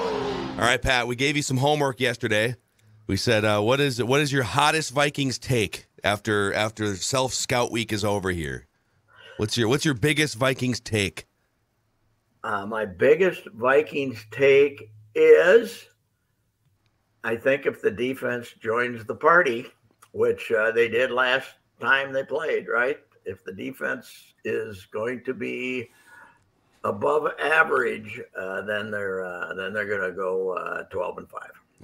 All right, Pat, we gave you some homework yesterday. We said, what is your hottest Vikings take after self-scout week is over here? What's your biggest Vikings take? My biggest Vikings take is, I think if the defense joins the party, which they did last time they played, right? If the defense is going to be above average, then they're going to go 12-5.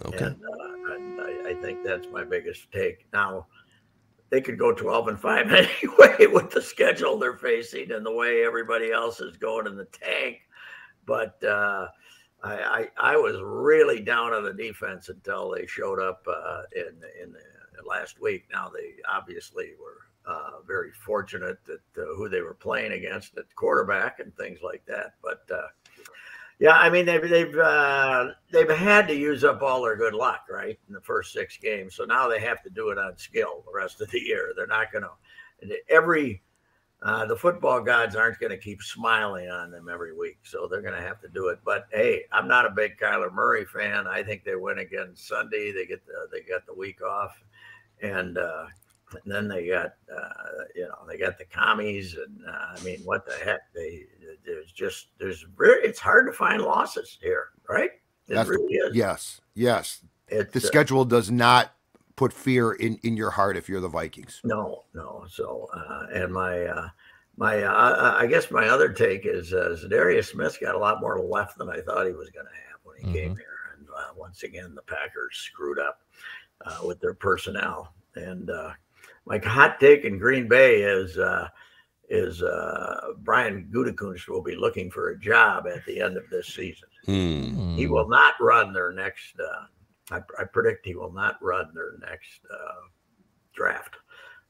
Okay. And I think that's my biggest take. Now, they could go 12-5 anyway with the schedule they're facing and the way everybody else is going in the tank. But I was really down on the defense until they showed up in the last week. Now, they obviously were very fortunate that who they were playing against at quarterback and things like that. But yeah, I mean they've had to use up all their good luck, right, in the first 6 games. So now they have to do it on skill the rest of the year. They're not going to the football gods aren't going to keep smiling on them every week, so they're going to have to do it. But hey, I'm not a big Kyler Murray fan. I think they win again Sunday. They get the week off, and then they got they got the commies, and I mean, what the heck? It's hard to find losses here, right? It really is. Yes. The schedule does not put fear in your heart if you're the Vikings. No. So, and I guess my other take is Darius Smith's got a lot more left than I thought he was going to have when he came here. And once again, the Packers screwed up with their personnel. And my hot take in Green Bay is Brian Gutekunst will be looking for a job at the end of this season. He will not run their next. I predict he will not run their next draft.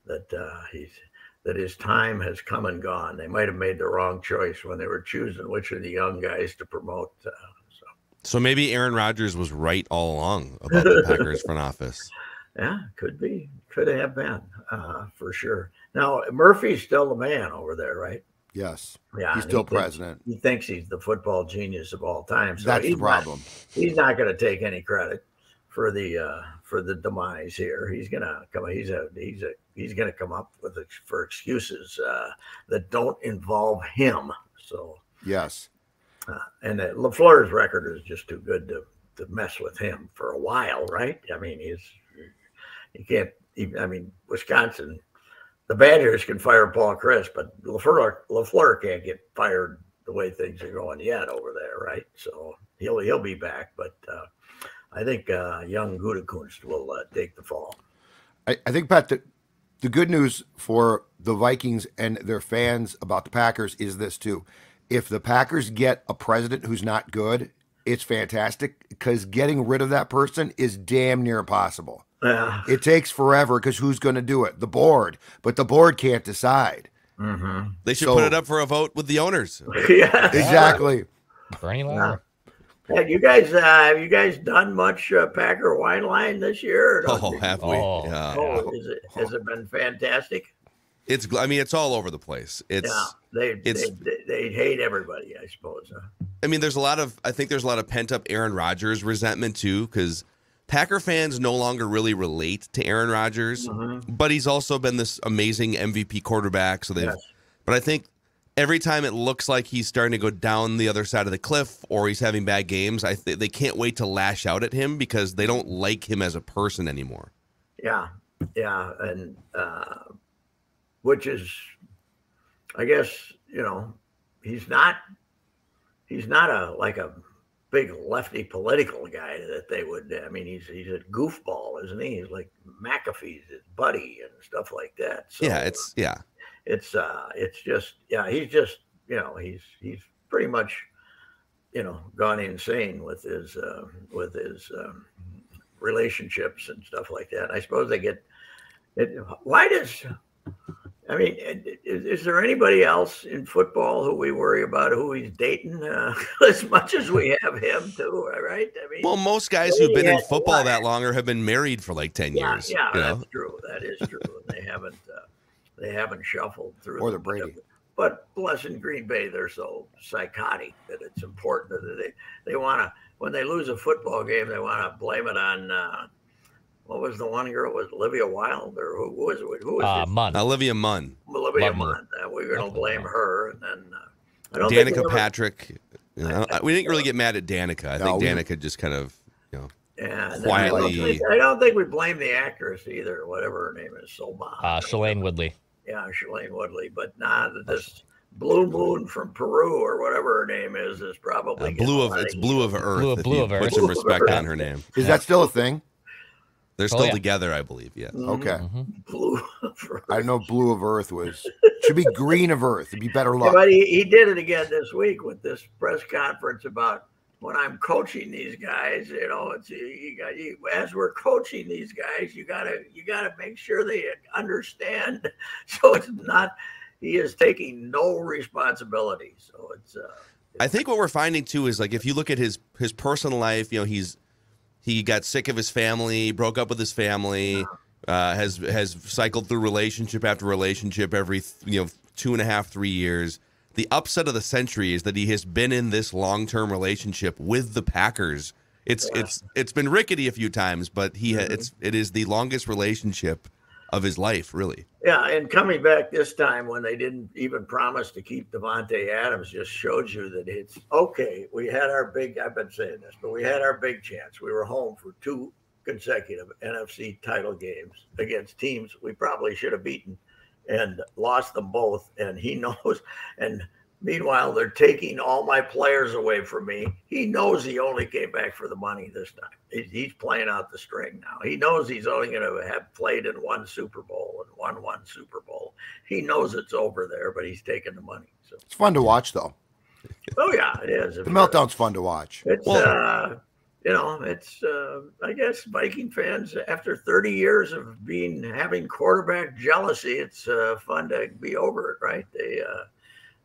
That his time has come and gone. They might have made the wrong choice when they were choosing which of the young guys to promote. So maybe Aaron Rodgers was right all along about the Packers front office. Yeah, could be. Could have been, for sure. Now, Murphy's still the man over there, right? Yes. Yeah, he's still president. He thinks he's the football genius of all time. So that's the problem. He's not going to take any credit for the demise here. He's going to come. He's going to come up for excuses that don't involve him. So yes. And LaFleur's record is just too good to mess with him for a while, right? I mean, you can't. I mean, Wisconsin, the Badgers can fire Paul Chryst, but LaFleur can't get fired the way things are going yet over there, right? So he'll be back, but I think young Gutekunst will take the fall. I think, Pat, the good news for the Vikings and their fans about the Packers is this too: if the Packers get a president who's not good, it's fantastic, because getting rid of that person is damn near impossible. Yeah. It takes forever, because who's going to do it? The board. But the board can't decide. Mm-hmm. They should put it up for a vote with the owners. Yeah, exactly. Bernie Lauer. Have you guys done much Packer wine line this year? Have we? Oh, yeah. Has it been fantastic? It's all over the place. They hate everybody, I suppose. Huh? I mean, I think there's a lot of pent up Aaron Rodgers resentment too, because Packer fans no longer really relate to Aaron Rodgers, but he's also been this amazing MVP quarterback. So but I think every time it looks like he's starting to go down the other side of the cliff or he's having bad games, they can't wait to lash out at him because they don't like him as a person anymore. Yeah, and which is, I guess, he's not a big lefty political guy that they would. I mean, he's a goofball, isn't he? He's like McAfee's his buddy and stuff like that. So, it's just he's pretty much gone insane with his relationships and stuff like that. I suppose they get it. Is there anybody else in football who we worry about who he's dating as much as we have him too, right? I mean, well, most guys who've been in football that longer have been married for like 10 years. Yeah, that's true. That is true. They haven't shuffled through. Or the Brady. But bless in Green Bay, they're so psychotic that it's important that they want when they lose a football game, they want to blame it on what was the one girl? Was Olivia Wilde or who was it? Who was it? Munn. Olivia Munn. Olivia Munn. We're going to blame her, and then I don't Danica think Patrick. We didn't really get mad at Danica. I think Danica just kind of, quietly. I don't think we blame the actress either, whatever her name is. Shailene Woodley. Yeah, Shailene Woodley. But this Blue Moon from Peru or whatever her name is probably Blue of Earth. Blue of Earth. Put some respect on her name. Is that still a thing? They're still together, I believe. Yes. Okay. Blue of Earth. I know Blue of Earth should be Green of Earth. It'd be better luck. But he did it again this week with this press conference about when I'm coaching these guys. As we're coaching these guys, you gotta make sure they understand. So it's not. He is taking no responsibility. So it's. I think what we're finding too is like if you look at his personal life, he got sick of his family, broke up with his family, has cycled through relationship after relationship every 2.5, 3 years. The upset of the century is that he has been in this long-term relationship with the Packers. It's been rickety a few times, but it is the longest relationship of his life, really. Yeah, and coming back this time when they didn't even promise to keep Devontae Adams just showed you that it's okay. We had our I've been saying this, but we had our big chance. We were home for 2 consecutive NFC title games against teams we probably should have beaten and lost them both. And he knows. And meanwhile, they're taking all my players away from me. He knows he only came back for the money this time. He's playing out the string now. He knows he's only going to have played in 1 Super Bowl and won 1 Super Bowl. He knows it's over there, but he's taking the money. So it's fun to watch, though. Oh yeah, it is. The meltdown's fun to watch. It's I guess Viking fans after 30 years of having quarterback jealousy, it's fun to be over it, right?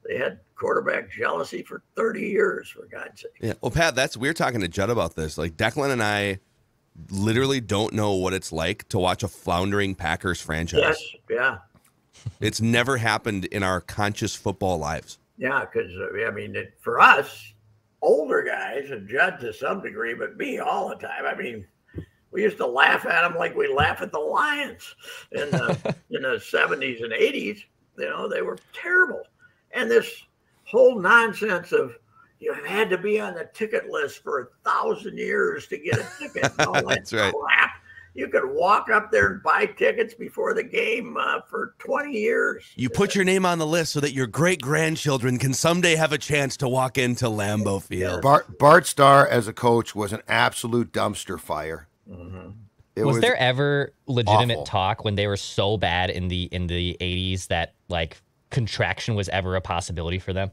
They had quarterback jealousy for 30 years, for God's sake. Yeah. Well, Pat, we were talking to Judd about this. Like Declan and I literally don't know what it's like to watch a floundering Packers franchise. Yes. Yeah. It's never happened in our conscious football lives. Yeah, because for us, older guys, and Judd to some degree, but me all the time. I mean, we used to laugh at them like we laugh at the Lions in the 70s and 80s. They were terrible. And this whole nonsense of you had to be on the ticket list for 1,000 years to get a ticket. And all that That's right. crap. You could walk up there and buy tickets before the game for 20 years. You put your name on the list so that your great-grandchildren can someday have a chance to walk into Lambeau Field. Bart Starr as a coach was an absolute dumpster fire. Mm-hmm. Was there ever legitimate awful. talk when they were so bad in the 80s that like contraction was ever a possibility for them?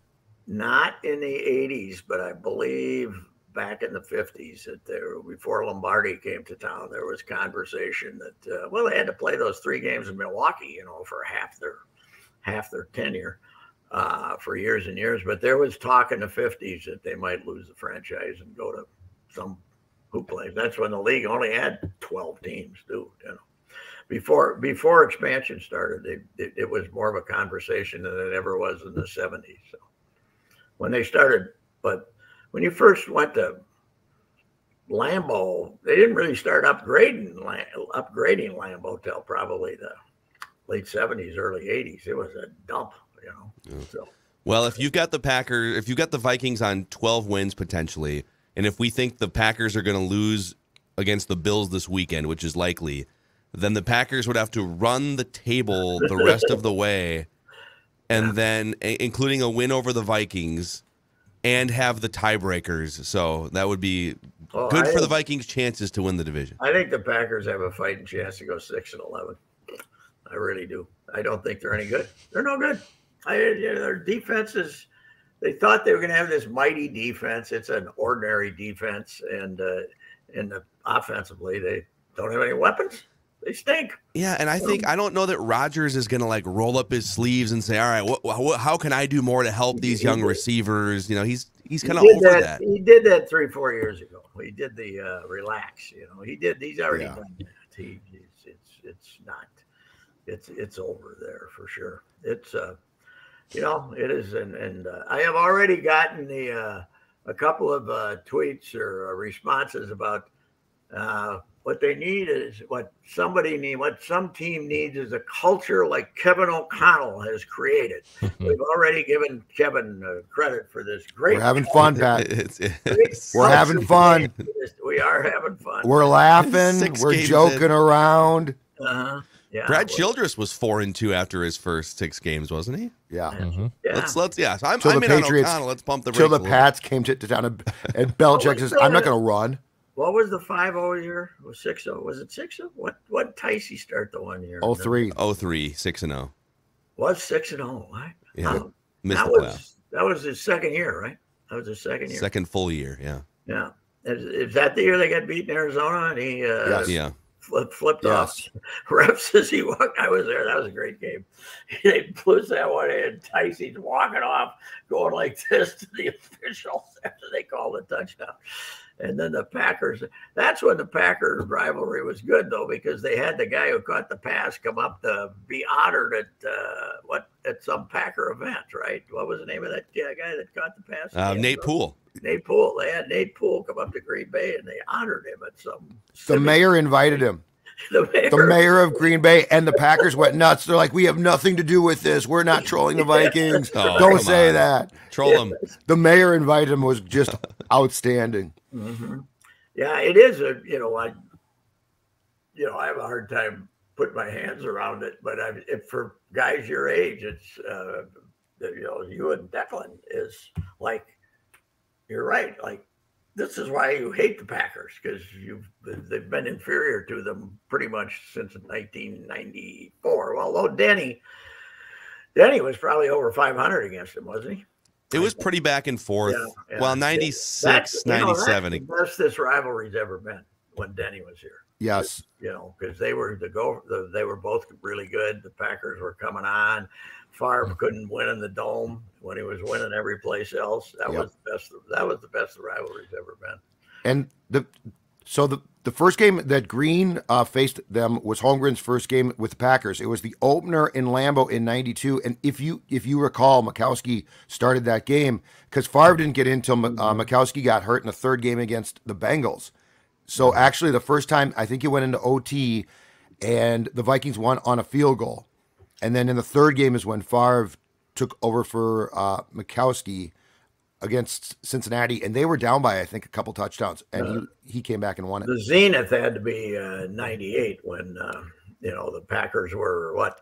Not in the 80s, but I believe back in the 50s before Lombardi came to town, there was conversation that they had to play those 3 games in Milwaukee, for half their tenure for years and years. But there was talk in the 50s that they might lose the franchise and go to some who plays. That's when the league only had 12 teams, too. Before expansion started, it was more of a conversation than it ever was in the 70s. So when they started, but when you first went to Lambeau, they didn't really start upgrading Lambeau till probably the late 70s, early 80s. It was a dump, Yeah. So. Well, if you've got the Vikings on 12 wins potentially, and if we think the Packers are going to lose against the Bills this weekend, which is likely, then the Packers would have to run the table the rest of the way, and then including a win over the Vikings, and have the tiebreakers. So that would be good for the Vikings' chances to win the division. I think the Packers have a fighting chance to go 6-11. I really do. I don't think they're any good. They're no good. Their defense is. They thought they were going to have this mighty defense. It's an ordinary defense, and offensively, they don't have any weapons. They stink. Yeah, and I don't know that Rodgers is going to like roll up his sleeves and say, "All right, how can I do more to help these young receivers?" He's kind of over that. He did that 3-4 years ago. He did the relax. He did. He's already done that. It's not. It's over there for sure. It's it is, and I have already gotten the a couple of tweets or responses about what they need is what some team needs is a culture like Kevin O'Connell has created. We've already given Kevin credit for this great. We're having fun, Pat. We're having fun. We are having fun. We're laughing. We're joking around. Yeah. Brad Childress was 4-2 after his first 6 games, wasn't he? Yeah. Mm-hmm. Let's yeah. So I'm the in on Patriots, O'Connell. Let's pump the brakes. Till the Pats came to town and Belichick says, "I'm not going to run." What was the 5-0 year? Was 6-0? Was it 6-0? What Ticey start the one year? 03. 6-0. Was 6-0? Right? Yeah. Missed the playoffs. That was his second year, right? That was his second year. Second full year, yeah. Yeah. Is that the year they got beat in Arizona and he Yes. Yeah. flipped off reps as he walked? I was there. That was a great game. They blew that one in. Ticey's walking off, going like this to the officials after they called the touchdown. And then the Packers, that's when the Packers rivalry was good, though, because they had the guy who caught the pass come up to be honored at some Packer event, right? What was the name of that guy that caught the pass? Nate Poole. Nate Poole. They had Nate Poole come up to Green Bay, and they honored him at some. The mayor invited him. The mayor of Green Bay and the Packers went nuts. They're like, "We have nothing to do with this. We're not trolling the Vikings. Don't say that." Troll them. The mayor invited him was just outstanding. Mm-hmm. Yeah, it is. I have a hard time putting my hands around it, but if for guys your age, it's you and Declan is like, you're right. Like, this is why you hate the Packers, because they've been inferior to them pretty much since 1994. Well, although Denny was probably over 500 against him, wasn't he? It was pretty back and forth. Yeah. Well, 96, 97. That's the best this rivalry's ever been when Denny was here. Yes. Because they were they were both really good. The Packers were coming on. Favre couldn't win in the Dome when he was winning every place else. That was the best. That was the best the rivalry's ever been. And the first game that Green faced them was Holmgren's first game with the Packers. It was the opener in Lambeau in '92, and if you recall, Mikowski started that game because Favre didn't get in until Mikowski got hurt in the third game against the Bengals. So actually, the first time I think it went into OT, and the Vikings won on a field goal, and then in the third game is when Favre took over for Mikowski against Cincinnati, and they were down by, I think, a couple touchdowns, and he came back and won it. The zenith had to be 98 when the Packers were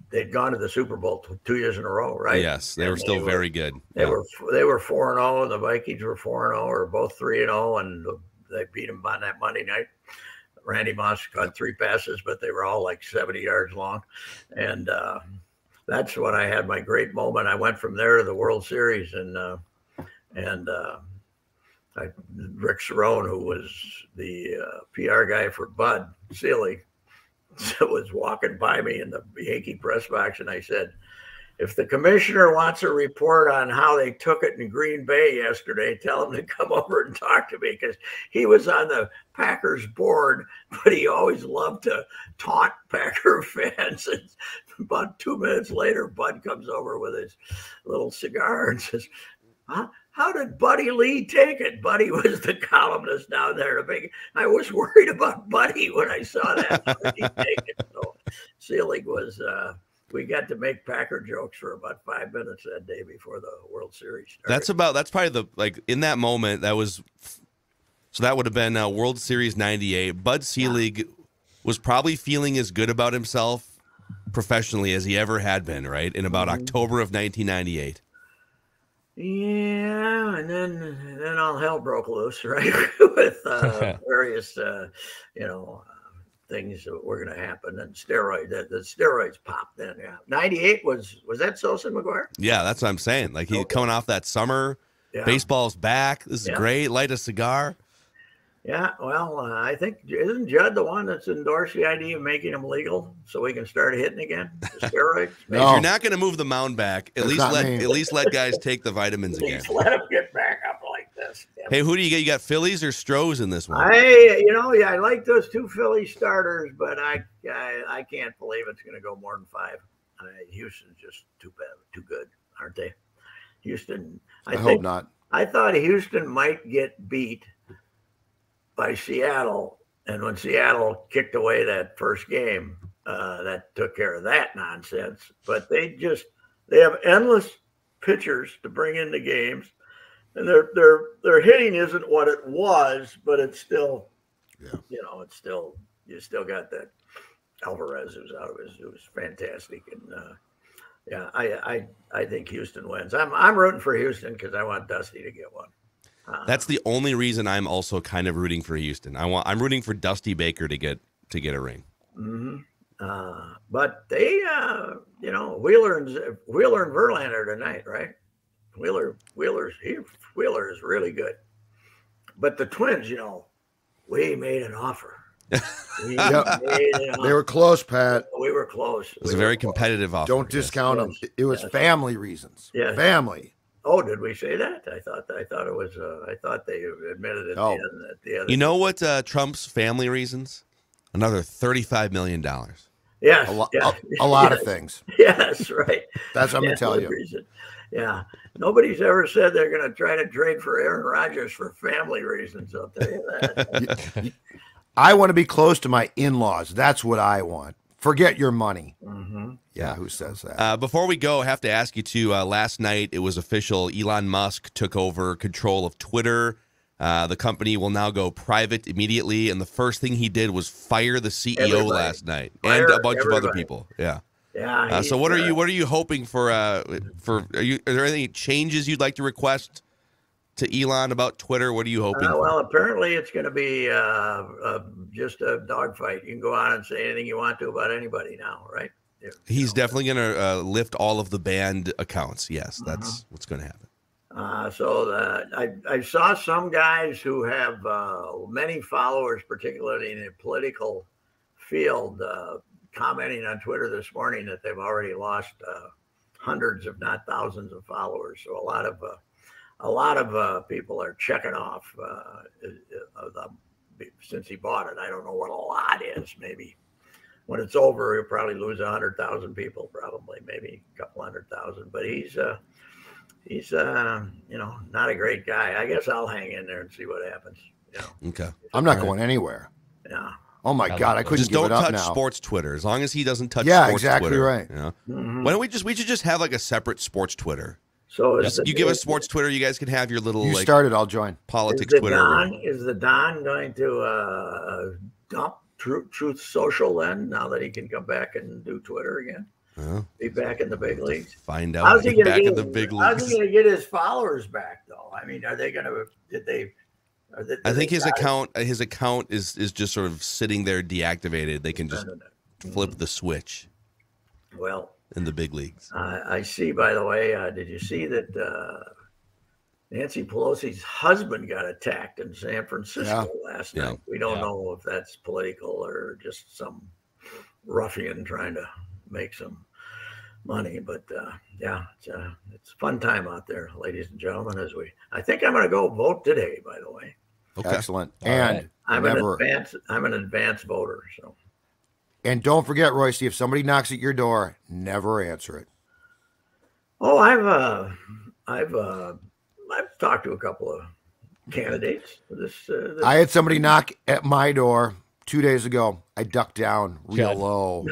they'd gone to the Super Bowl 2 years in a row, right? Yes, they were still very good. They were 4-0, and the Vikings were 4-0, or both 3-0, and they beat them on that Monday night. Randy Moss caught 3 passes, but they were all like 70 yards long, and that's when I had my great moment. I went from there to the World Series, and Rick Cerrone, who was the PR guy for Bud Selig, was walking by me in the Yankee press box, and I said, "If the commissioner wants a report on how they took it in Green Bay yesterday, tell him to come over and talk to me," because he was on the Packers board, but he always loved to taunt Packer fans. And about 2 minutes later, Bud comes over with his little cigar and says, "How did Buddy Lee take it?" Buddy was the columnist down there. I was worried about Buddy when I saw that. So Selig was. We got to make Packer jokes for about 5 minutes that day before the World Series started. That's probably in that moment, that would have been World Series 98. Bud Selig was probably feeling as good about himself professionally as he ever had been, right? In about October of 1998. Yeah, and then all hell broke loose, right? With various, things that were going to happen, and the steroids popped then. Yeah, 98 was that Sosa and McGuire? Yeah, that's what I'm saying. Like he's coming off that summer, baseball's back. This is great. Light a cigar. Yeah, well, I think isn't Judd the one that's endorsed the idea of making them legal so we can start hitting again? The steroids. No. If you're not going to move the mound back, at least let guys take the vitamins again. Let them get back up like this. Hey, who do you get? You got Phillies or Stros in this one? I like those 2 Philly starters, but I can't believe it's going to go more than 5. Houston's just too bad, too good, aren't they? Houston. I hope not. I thought Houston might get beat by Seattle, and when Seattle kicked away that first game, that took care of that nonsense. But they have endless pitchers to bring into games, and their hitting isn't what it was, but it's still, it's still, you still got that Alvarez who's out of it was fantastic, and I think Houston wins. I'm rooting for Houston because I want Dusty to get one. That's the only reason I'm also kind of rooting for Houston. I'm rooting for Dusty Baker to get a ring. Mm-hmm. But they, Wheeler and Verlander tonight, right? Wheeler is really good. But the Twins, we made an offer. They were close, Pat. We were close. It was a very competitive offer. Don't discount them. It was family reasons. Yes. Family. Oh, did we say that? I thought it was. I thought they admitted it. At the end. You know what? Trump's family reasons? Another $35 million. Yes, a lot of things. Yes, right. That's what I'm going to tell you. Reason. Yeah, nobody's ever said they're going to try to trade for Aaron Rodgers for family reasons. I'll tell you that. I want to be close to my in-laws. That's what I want. Forget your money. Mm-hmm. Yeah, who says that? Before we go, I have to ask you too. Last night it was official. Elon Musk took over control of Twitter. The company will now go private immediately, and the first thing he did was fire the CEO last night and a bunch of other people. Yeah. Yeah. So what are you hoping for? Are there any changes you'd like to request to Elon about Twitter? What are you hoping? Well, apparently it's going to be just a dogfight. You can go on and say anything you want to about anybody now, right? He's definitely going to lift all of the banned accounts. Yes, that's what's going to happen. I saw some guys who have many followers, particularly in the political field, commenting on Twitter this morning that they've already lost hundreds, if not thousands, of followers. So a lot of people are checking off since he bought it. I don't know what a lot is. Maybe when it's over, he'll probably lose 100,000 people, probably maybe a couple 100,000. But he's not a great guy. I guess I'll hang in there and see what happens. Okay. I'm not going anywhere. Yeah. Oh my God, I couldn't just give it up don't now. touch sports Twitter. As long as he doesn't touch Yeah, sports exactly Twitter. right. Mm-hmm. Why don't we should just have like a separate sports Twitter? So you give us sports Twitter, you guys can have your little You started, I'll join. Politics Twitter. Is the Don going to dump Truth Social then, now that he can come back and do Twitter again? Be back in the big leagues. Find out. How's he going to get in the big leagues? How's he going to get his followers back, though? I mean, are they going to? I think his account is just sort of sitting there deactivated. They can just flip the switch. Well, in the big leagues. I see. By the way, did you see that Nancy Pelosi's husband got attacked in San Francisco last night? We don't know if that's political or just some ruffian trying to make some money, but it's a fun time out there, ladies and gentlemen. I think I'm going to go vote today. By the way, excellent. And I'm an advanced voter. So, and don't forget, Royce, if somebody knocks at your door, never answer it. Oh, I've talked to a couple of candidates. I had somebody knock at my door 2 days ago. I ducked down real low.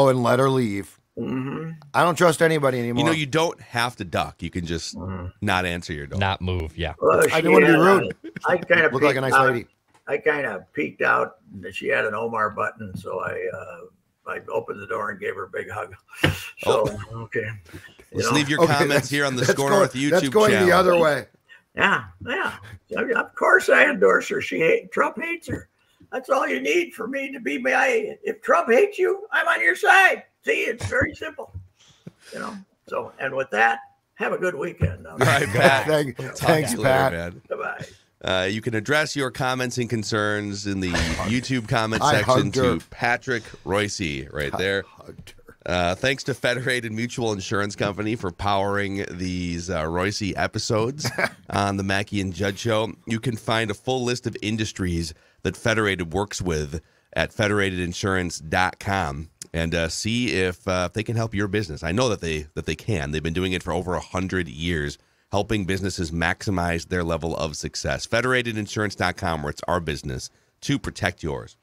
And let her leave. Mm-hmm. I don't trust anybody anymore. You don't have to duck. You can just not answer your door. Not move, yeah. Well, I didn't want to be rude. I kind of look like a nice lady. I kind of peeked out that she had an Omar button, so I opened the door and gave her a big hug. So, okay. Let's leave your comments here on the SKOR North YouTube channel. That's going the other way. Yeah. Of course I endorse her. Trump hates her. That's all you need for me to be if Trump hates you, I'm on your side. See, it's very simple. So, and with that, have a good weekend. All right, Pat. Thanks, Pat. Later, Goodbye. You can address your comments and concerns in the YouTube comment section to Patrick Royce right there. Thanks to Federated Mutual Insurance Company for powering these Royce episodes on the Mackey and Judd Show. You can find a full list of industries that Federated works with at federatedinsurance.com and see if they can help your business. I know that they can. They've been doing it for over 100 years. helping businesses maximize their level of success. Federatedinsurance.com, where it's our business to protect yours.